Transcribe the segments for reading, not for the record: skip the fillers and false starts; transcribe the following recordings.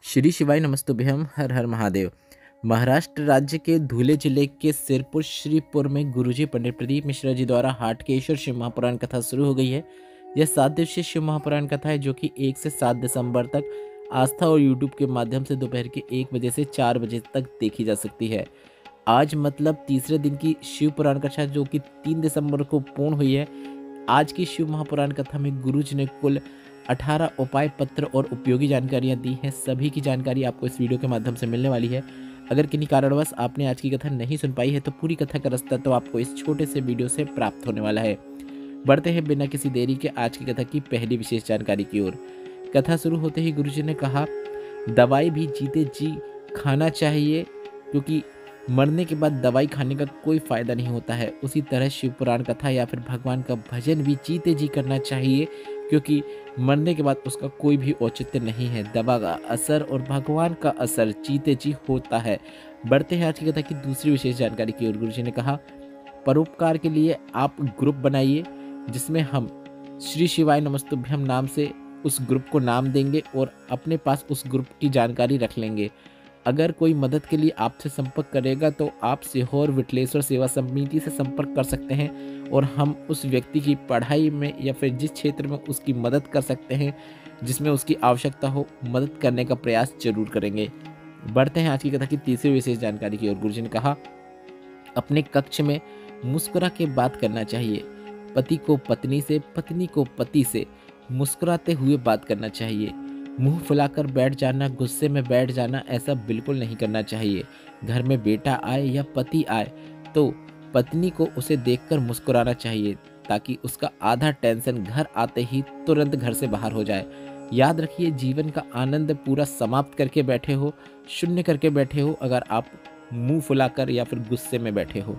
श्री शिवाय नमस्तुभ्यम हर हर महादेव। महाराष्ट्र राज्य के धुले जिले के सिरपुर श्रीपुर में गुरुजी पंडित प्रदीप मिश्रा जी द्वारा हाटकेश्वर शिव महापुराण कथा शुरू हो गई है। यह 7 दिवसीय शिव महापुराण कथा है जो कि 1 से 7 दिसंबर तक आस्था और यूट्यूब के माध्यम से दोपहर के 1 बजे से 4 बजे तक देखी जा सकती है। आज मतलब तीसरे दिन की शिव पुराण कथा जो कि 3 दिसंबर को पूर्ण हुई है। आज की शिव महापुराण कथा में गुरुजी ने कुल 18 उपाय पत्र और उपयोगी जानकारियां दी हैं। सभी की जानकारी आपको इस वीडियो के माध्यम से मिलने वाली है। अगर किन्हीं कारणवश आपने आज की कथा नहीं सुन पाई है तो पूरी कथा का रास्ता तो आपको इस छोटे से वीडियो से प्राप्त होने वाला है। बढ़ते हैं बिना किसी देरी के आज की कथा की पहली विशेष जानकारी की ओर। कथा शुरू होते ही गुरुजी ने कहा, दवाई भी जीते जी खाना चाहिए क्योंकि मरने के बाद दवाई खाने का कोई फायदा नहीं होता है। उसी तरह शिव पुराण कथा या फिर भगवान का भजन भी जीते जी करना चाहिए क्योंकि मरने के बाद उसका कोई भी औचित्य नहीं है। दवा का असर और भगवान का असर जीते जी होता है। बढ़ते हैं आज की कथा की दूसरी विशेष जानकारी की ओर। गुरुजी ने कहा, परोपकार के लिए आप ग्रुप बनाइए जिसमें हम श्री शिवाय नमस्तुभ्यम नाम से उस ग्रुप को नाम देंगे और अपने पास उस ग्रुप की जानकारी रख लेंगे। अगर कोई मदद के लिए आपसे संपर्क करेगा तो आप सीहोर विटलेश्वर सेवा समिति से संपर्क कर सकते हैं और हम उस व्यक्ति की पढ़ाई में या फिर जिस क्षेत्र में उसकी मदद कर सकते हैं जिसमें उसकी आवश्यकता हो मदद करने का प्रयास जरूर करेंगे। बढ़ते हैं आज की कथा की तीसरी विशेष जानकारी की ओर। गुरुजी ने कहा, अपने कक्ष में मुस्कुरा के बात करना चाहिए। पति को पत्नी से, पत्नी को पति से मुस्कुराते हुए बात करना चाहिए। मुंह फुलाकर बैठ जाना, गुस्से में बैठ जाना ऐसा बिल्कुल नहीं करना चाहिए। घर में बेटा आए या पति आए तो पत्नी को उसे देखकर मुस्कुराना चाहिए ताकि उसका आधा टेंशन घर आते ही तुरंत घर से बाहर हो जाए। याद रखिए, जीवन का आनंद पूरा समाप्त करके बैठे हो, शून्य करके बैठे हो अगर आप मुंह फुलाकर या फिर गुस्से में बैठे हो।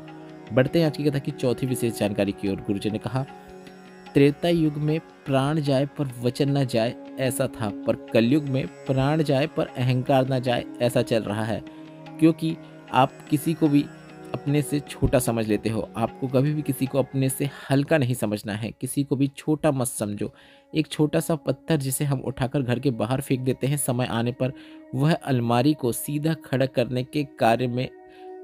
बढ़ते हैं आज की कथा की चौथी विशेष जानकारी की ओर। गुरुजी ने कहा, त्रेता युग में प्राण जाए पर वचन न जाए ऐसा था, पर कलयुग में प्राण जाए पर अहंकार न जाए ऐसा चल रहा है। क्योंकि आप किसी को भी अपने से छोटा समझ लेते हो। आपको कभी भी किसी को अपने से हल्का नहीं समझना है। किसी को भी छोटा मत समझो। एक छोटा सा पत्थर जिसे हम उठाकर घर के बाहर फेंक देते हैं, समय आने पर वह अलमारी को सीधा खड़ा करने के कार्य में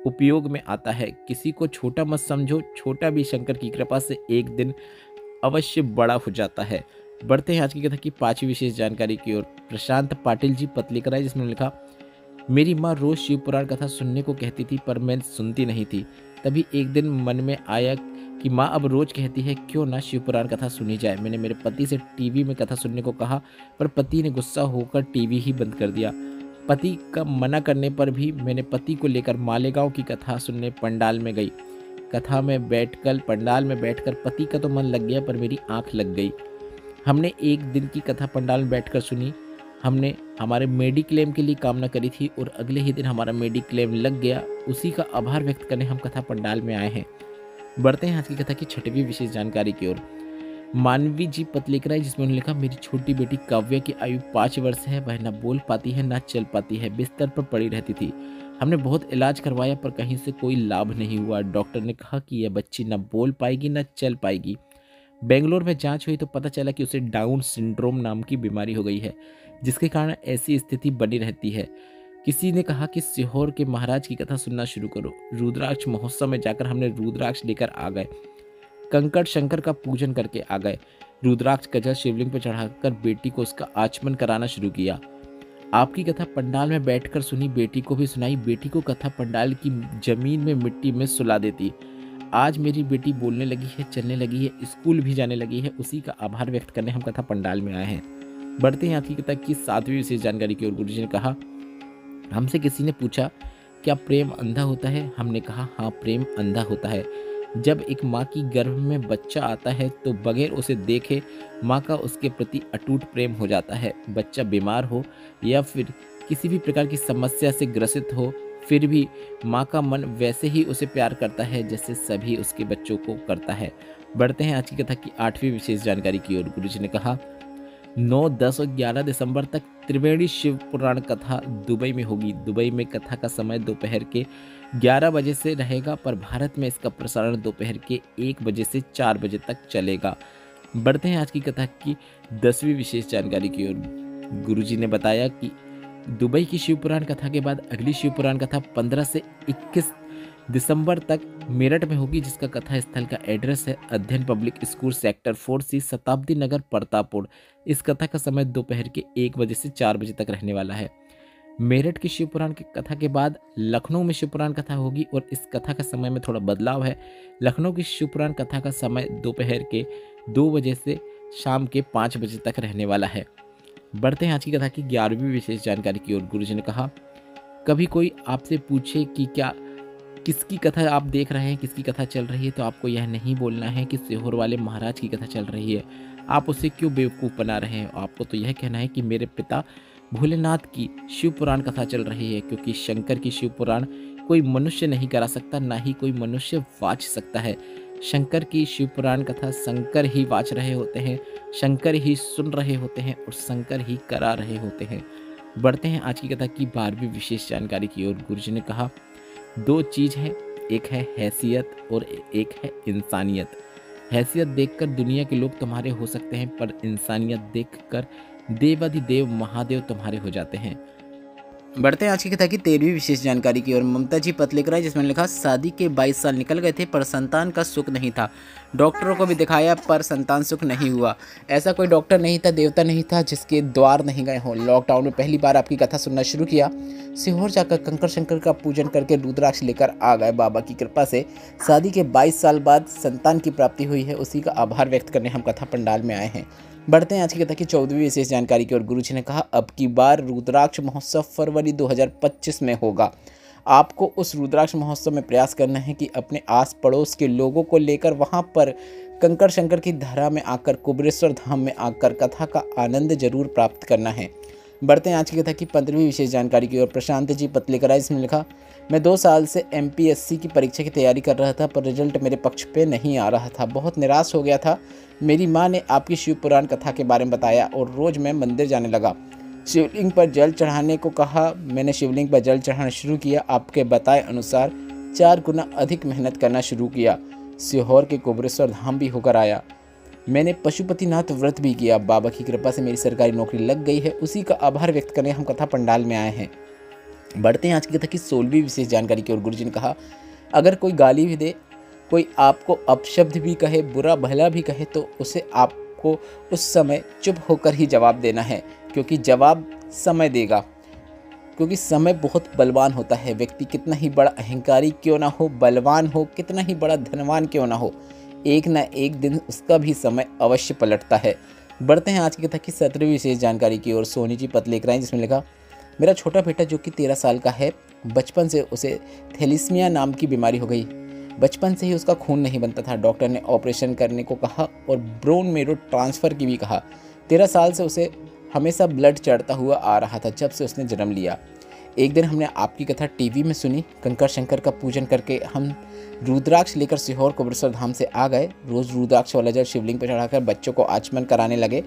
उपयोग में आता है। किसी को छोटा मत समझो। छोटा भी शंकर की कृपा से एक दिन अवश्य बड़ा हो जाता है। बढ़ते हैं आज की कथा की पांचवी विशेष जानकारी की ओर। प्रशांत पाटिल जी पतलीकर आए जिसमें लिखा, मेरी माँ रोज शिव पुराण कथा सुनने को कहती थी पर मैं सुनती नहीं थी। तभी एक दिन मन में आया कि माँ अब रोज कहती है, क्यों ना शिव पुराण कथा सुनी जाए। मैंने मेरे पति से टीवी में कथा सुनने को कहा पर पति ने गुस्सा होकर टीवी ही बंद कर दिया। पति का मना करने पर भी मैंने पति को लेकर मालेगांव की कथा सुनने पंडाल में गई। कथा में बैठकर पंडाल में बैठकर पति का तो मन लग गया पर मेरी आंख लग गई। हमने एक दिन की कथा पंडाल में बैठकर सुनी। हमने हमारे मेडिक्लेम के लिए कामना करी थी और अगले ही दिन हमारा मेडिक्लेम लग गया। उसी का आभार व्यक्त करने हम कथा पंडाल में आए हैं। बढ़ते हैं आज की कथा की छठवीं विशेष जानकारी की ओर। मानवी जी पतलेकर आई जिसमें उन्होंने लिखा, मेरी छोटी बेटी काव्या की आयु 5 वर्ष है। वह न बोल पाती है न चल पाती है, बिस्तर पर पड़ी रहती थी। हमने बहुत इलाज करवाया पर कहीं से कोई लाभ नहीं हुआ। डॉक्टर ने कहा कि यह बच्ची न बोल पाएगी न चल पाएगी। बेंगलोर में जांच हुई तो पता चला कि उसे डाउन सिंड्रोम नाम की बीमारी हो गई है जिसके कारण ऐसी स्थिति बनी रहती है। किसी ने कहा कि सीहोर के महाराज की कथा सुनना शुरू करो। रुद्राक्ष महोत्सव में जाकर हमने रुद्राक्ष लेकर आ गए। कंकड़ शंकर का पूजन करके आ गए। रुद्राक्ष का जल शिवलिंग पर चढ़ाकर बेटी को उसका आचमन कराना शुरू किया। आपकी कथा पंडाल में बैठकर सुनी, बेटी को भी सुनाई। बेटी को कथा पंडाल की जमीन में मिट्टी में सुला देती। आज मेरी बेटी बोलने लगी है, चलने लगी है, स्कूल भी जाने लगी है। उसी का आभार व्यक्त करने हम कथा पंडाल में आए हैं। बढ़ते हैं आपकी कथा की सातवीं विशेष जानकारी की ओर। गुरुजी ने कहा, हमसे किसी ने पूछा, क्या प्रेम अंधा होता है? हमने कहा, हाँ प्रेम अंधा होता है। जब एक माँ की गर्भ में बच्चा आता है तो बगैर उसे देखे माँ का उसके प्रति अटूट प्रेम हो जाता है। बच्चा बीमार हो या फिर किसी भी प्रकार की समस्या से ग्रसित हो फिर भी माँ का मन वैसे ही उसे प्यार करता है जैसे सभी उसके बच्चों को करता है। बढ़ते हैं आज की कथा की आठवीं विशेष जानकारी की ओर। गुरुजी ने कहा, 9, 10 और 11 दिसंबर तक त्रिवेणी शिव पुराण कथा दुबई में होगी। दुबई में कथा का समय दोपहर के 11 बजे से रहेगा पर भारत में इसका प्रसारण दोपहर के 1 बजे से 4 बजे तक चलेगा। बढ़ते हैं आज की कथा की 10वीं विशेष जानकारी की ओर। गुरुजी ने बताया कि दुबई की शिवपुराण कथा के बाद अगली शिवपुराण कथा 15 से 21 दिसंबर तक मेरठ में होगी, जिसका कथा स्थल का एड्रेस है अध्ययन पब्लिक स्कूल सेक्टर 4C शताब्दी नगर प्रतापपुर। इस कथा का समय दोपहर के 1 बजे से 4 बजे तक रहने वाला है। मेरठ की शिवपुराण की कथा के बाद लखनऊ में शिवपुराण कथा होगी और इस कथा का समय में थोड़ा बदलाव है। लखनऊ की शिवपुराण कथा का समय दोपहर के 2 बजे से शाम के 5 बजे तक रहने वाला है। बढ़ते हैं आज की कथा की 11वीं विशेष जानकारी की ओर। गुरुजी ने कहा, कभी कोई आपसे पूछे कि क्या किसकी कथा आप देख रहे हैं, किसकी कथा चल रही है, तो आपको यह नहीं बोलना है कि सीहोर वाले महाराज की कथा चल रही है। आप उसे क्यों बेवकूफ़ बना रहे हैं। आपको तो यह कहना है कि मेरे पिता भोलेनाथ की शिवपुराण कथा चल रही है, क्योंकि शंकर की शिवपुराण कोई मनुष्य नहीं करा सकता, ना ही कोई मनुष्य वाच सकता है। शंकर की शिवपुराण कथा शंकर ही वाच रहे होते हैं, शंकर ही सुन रहे होते हैं और शंकर ही करा रहे होते हैं। बढ़ते हैं आज की कथा की 12वीं विशेष जानकारी की ओर। गुरुजी ने कहा, 2 चीज़ हैं, एक है हैसियत और एक है इंसानियत। हैसियत देखकर दुनिया के लोग तुम्हारे हो सकते हैं, पर इंसानियत देखकर देवाधिदेव महादेव तुम्हारे हो जाते हैं। बढ़ते हैं आज की कथा की 13वीं विशेष जानकारी की ओर। ममता जी पत्र लिख रहा है, जिसमें लिखा, शादी के 22 साल निकल गए थे पर संतान का सुख नहीं था। डॉक्टरों को भी दिखाया पर संतान सुख नहीं हुआ। ऐसा कोई डॉक्टर नहीं था, देवता नहीं था जिसके द्वार नहीं गए हों। लॉकडाउन में पहली बार आपकी कथा सुनना शुरू किया। सीहोर जाकर कंकर शंकर का पूजन करके रुद्राक्ष लेकर आ गए। बाबा की कृपा से शादी के 22 साल बाद संतान की प्राप्ति हुई है, उसी का आभार व्यक्त करने हम कथा पंडाल में आए हैं। बढ़ते हैं आज की कथा की 14वीं विशेष जानकारी की ओर। गुरुजी ने कहा, अब की बार रुद्राक्ष महोत्सव फरवरी 2025 में होगा। आपको उस रुद्राक्ष महोत्सव में प्रयास करना है कि अपने आस पड़ोस के लोगों को लेकर वहां पर कंकर शंकर की धरा में आकर, कुबेरेश्वर धाम में आकर कथा का आनंद जरूर प्राप्त करना है। बढ़ते हैं आज की कथा की 15वीं विशेष जानकारी की ओर। प्रशांत जी पत्र लेकर आए, इसमें लिखा, मैं 2 साल से MPSC की परीक्षा की तैयारी कर रहा था पर रिजल्ट मेरे पक्ष पे नहीं आ रहा था। बहुत निराश हो गया था। मेरी माँ ने आपकी शिवपुराण कथा के बारे में बताया और रोज़ मैं मंदिर जाने लगा। शिवलिंग पर जल चढ़ाने को कहा। मैंने शिवलिंग पर जल चढ़ाना शुरू किया। आपके बताए अनुसार 4 गुना अधिक मेहनत करना शुरू किया। सीहोर के कुबेरेश्वर धाम भी होकर आया। मैंने पशुपतिनाथ व्रत भी किया। बाबा की कृपा से मेरी सरकारी नौकरी लग गई है, उसी का आभार व्यक्त करने हम कथा पंडाल में आए हैं। बढ़ते हैं आज की कथा की 16वीं विशेष जानकारी की ओर। गुरुजी ने कहा, अगर कोई गाली भी दे, कोई आपको अपशब्द भी कहे, बुरा भला भी कहे, तो उसे आपको उस समय चुप होकर ही जवाब देना है, क्योंकि जवाब समय देगा। क्योंकि समय बहुत बलवान होता है। व्यक्ति कितना ही बड़ा अहंकारी क्यों ना हो, बलवान हो, कितना ही बड़ा धनवान क्यों ना हो, एक ना एक दिन उसका भी समय अवश्य पलटता है। बढ़ते हैं आज की कथा की 17वीं विशेष जानकारी की ओर। सोनी जी पत्र लिख रहे हैं, जिसमें लिखा, मेरा छोटा बेटा जो कि 13 साल का है, बचपन से उसे थैलीसीमिया नाम की बीमारी हो गई। बचपन से ही उसका खून नहीं बनता था। डॉक्टर ने ऑपरेशन करने को कहा और ब्रोन मेरो ट्रांसफ़र की भी कहा। 13 साल से उसे हमेशा ब्लड चढ़ता हुआ आ रहा था, जब से उसने जन्म लिया। एक दिन हमने आपकी कथा टीवी में सुनी। कंकर शंकर का पूजन करके हम रुद्राक्ष लेकर सीहोर कुबेरेश्वर धाम से आ गए। रोज़ रुद्राक्ष वाला जल शिवलिंग पर चढ़ाकर बच्चों को आचमन कराने लगे।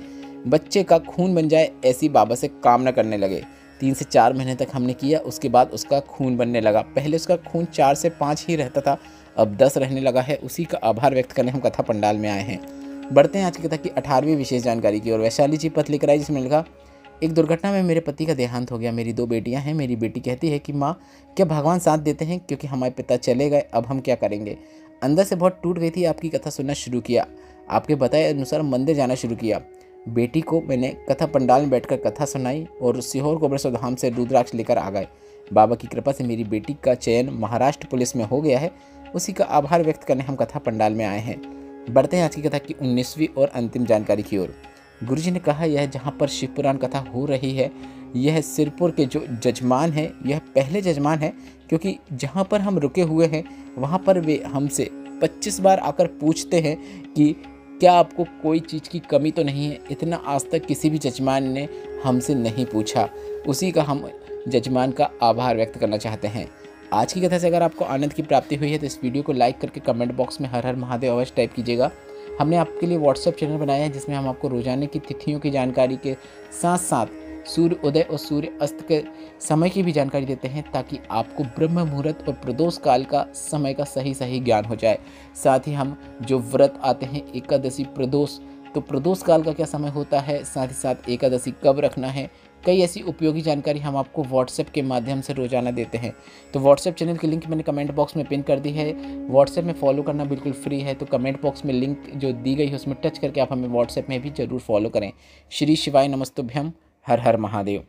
बच्चे का खून बन जाए ऐसी बाबा से कामना करने लगे। 3 से 4 महीने तक हमने किया, उसके बाद उसका खून बनने लगा। पहले उसका खून 4 से 5 ही रहता था, अब 10 रहने लगा है। उसी का आभार व्यक्त करने हम कथा पंडाल में आए हैं। बढ़ते हैं आज की कथा की 18वीं विशेष जानकारी की ओर। वैशाली जी पत्र लिख रहा है, जिसमें लिखा, एक दुर्घटना में मेरे पति का देहांत हो गया। मेरी 2 बेटियां हैं। मेरी बेटी कहती है कि माँ, क्या भगवान साथ देते हैं, क्योंकि हमारे पिता चले गए, अब हम क्या करेंगे। अंदर से बहुत टूट गई थी। आपकी कथा सुनना शुरू किया। आपके बताए अनुसार मंदिर जाना शुरू किया। बेटी को मैंने कथा पंडाल में बैठकर कथा सुनाई और सीहोर कुबेरेश्वर धाम से रुद्राक्ष लेकर आ गए। बाबा की कृपा से मेरी बेटी का चयन महाराष्ट्र पुलिस में हो गया है, उसी का आभार व्यक्त करने हम कथा पंडाल में आए हैं। बढ़ते हैं आज की कथा की 19वीं और अंतिम जानकारी की ओर। गुरुजी ने कहा, यह जहाँ पर शिवपुराण कथा हो रही है, यह सिरपुर के जो जजमान हैं, यह पहले जजमान है, क्योंकि जहाँ पर हम रुके हुए हैं वहाँ पर वे हमसे 25 बार आकर पूछते हैं कि क्या आपको कोई चीज़ की कमी तो नहीं है। इतना आज तक किसी भी जजमान ने हमसे नहीं पूछा। उसी का हम जजमान का आभार व्यक्त करना चाहते हैं। आज की कथा से अगर आपको आनंद की प्राप्ति हुई है तो इस वीडियो को लाइक करके कमेंट बॉक्स में हर हर महादेव अवश्य टाइप कीजिएगा। हमने आपके लिए व्हाट्सएप चैनल बनाया है, जिसमें हम आपको रोजाना की तिथियों की जानकारी के साथ साथ सूर्य उदय और सूर्य अस्त के समय की भी जानकारी देते हैं, ताकि आपको ब्रह्म मुहूर्त और प्रदोष काल का समय का सही ज्ञान हो जाए। साथ ही हम जो व्रत आते हैं एकादशी प्रदोष, तो प्रदोष काल का क्या समय होता है, साथ ही साथ एकादशी कब रखना है, कई ऐसी उपयोगी जानकारी हम आपको व्हाट्सएप के माध्यम से रोजाना देते हैं। तो व्हाट्सएप चैनल की लिंक मैंने कमेंट बॉक्स में पिन कर दी है। व्हाट्सएप में फॉलो करना बिल्कुल फ्री है, तो कमेंट बॉक्स में लिंक जो दी गई है उसमें टच करके आप हमें व्हाट्सएप में भी जरूर फॉलो करें। श्री शिवाय नमस्तुभ्यम। हर हर महादेव।